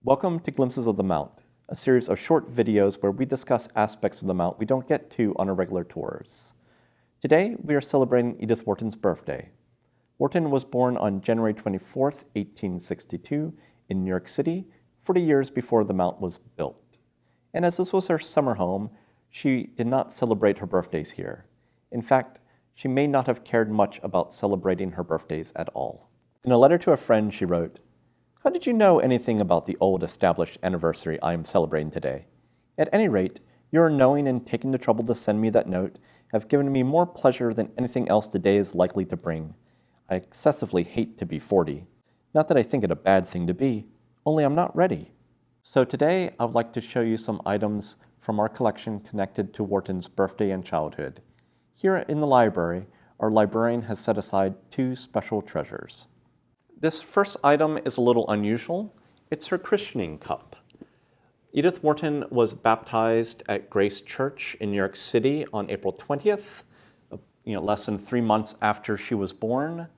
Welcome to Glimpses of the Mount, a series of short videos where we discuss aspects of the Mount we don't get to on our regular tours. Today, we are celebrating Edith Wharton's birthday. Wharton was born on January 24, 1862, in New York City, 40 years before the Mount was built. And as this was her summer home, she did not celebrate her birthdays here. In fact, she may not have cared much about celebrating her birthdays at all. In a letter to a friend, she wrote, "How did you know anything about the old established anniversary I am celebrating today? At any rate, your knowing and taking the trouble to send me that note have given me more pleasure than anything else today is likely to bring. I excessively hate to be 40. Not that I think it a bad thing to be, only I'm not ready." So today, I would like to show you some items from our collection connected to Wharton's birthday and childhood. Here in the library, our librarian has set aside two special treasures. This first item is a little unusual. It's her christening cup. Edith Wharton was baptized at Grace Church in New York City on April 20th, less than 3 months after she was born.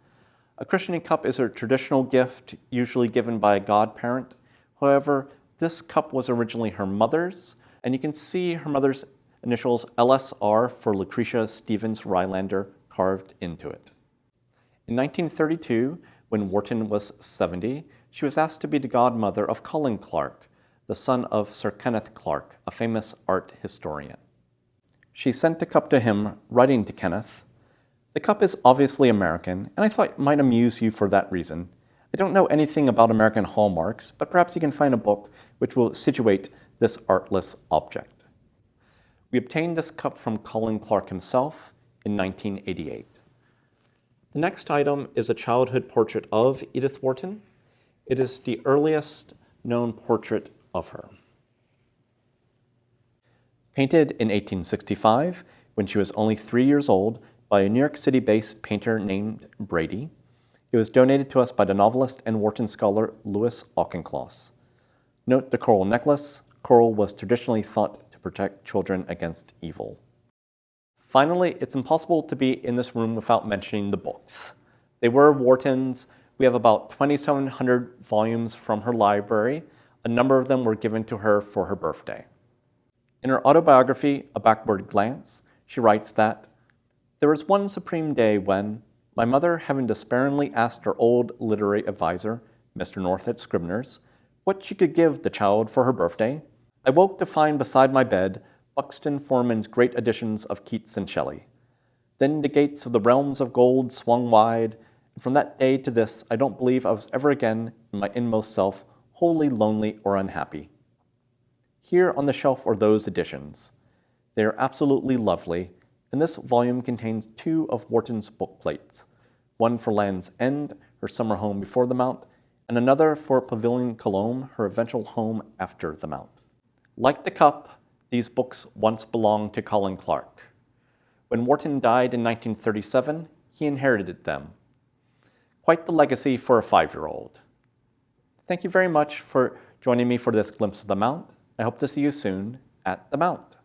A christening cup is a traditional gift usually given by a godparent. However, this cup was originally her mother's, and you can see her mother's initials LSR for Lucretia Stevens Rylander carved into it. In 1932, when Wharton was 70, she was asked to be the godmother of Colin Clark, the son of Sir Kenneth Clark, a famous art historian. She sent the cup to him, writing to Kenneth, "The cup is obviously American, and I thought it might amuse you for that reason. I don't know anything about American hallmarks, but perhaps you can find a book which will situate this artless object." We obtained this cup from Colin Clark himself in 1988. The next item is a childhood portrait of Edith Wharton. It is the earliest known portrait of her. Painted in 1865, when she was only 3 years old, by a New York City-based painter named Brady, it was donated to us by the novelist and Wharton scholar Louis Auchincloss. Note the coral necklace. Coral was traditionally thought to protect children against evil. Finally, it's impossible to be in this room without mentioning the books. They were Wharton's. We have about 2,700 volumes from her library. A number of them were given to her for her birthday. In her autobiography, A Backward Glance, she writes that, "There was one supreme day when, my mother having despairingly asked her old literary advisor, Mr. North at Scribner's, what she could give the child for her birthday, I woke to find beside my bed Buxton Forman's great editions of Keats and Shelley. Then the gates of the realms of gold swung wide, and from that day to this I don't believe I was ever again, in my inmost self, wholly lonely or unhappy. Here on the shelf are those editions. They are absolutely lovely, and this volume contains 2 of Wharton's book plates, one for Land's End, her summer home before the Mount, and another for Pavilion Colombe, her eventual home after the Mount. Like the cup, these books once belonged to Colin Clark. When Wharton died in 1937, he inherited them. Quite the legacy for a 5-year-old. Thank you very much for joining me for this Glimpse of the Mount. I hope to see you soon at the Mount.